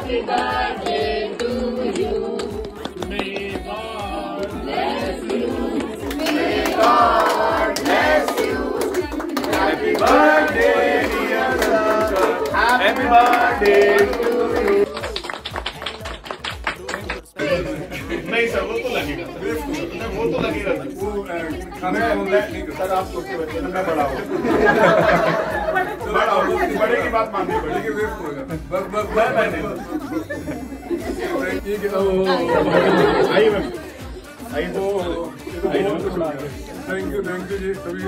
Happy birthday to you. May God bless you. May God bless you. Happy birthday, dear Santosh. Happy birthday to you. नहीं sir, वो तो लगेगा, वो तो लगेगा। वो खाने का सर आप छोटे बच्चे ना, मैं बड़ा हूँ। बड़े की बात माननी पड़ेगी, वेस्ट होगा। थैंक यू जी सभी।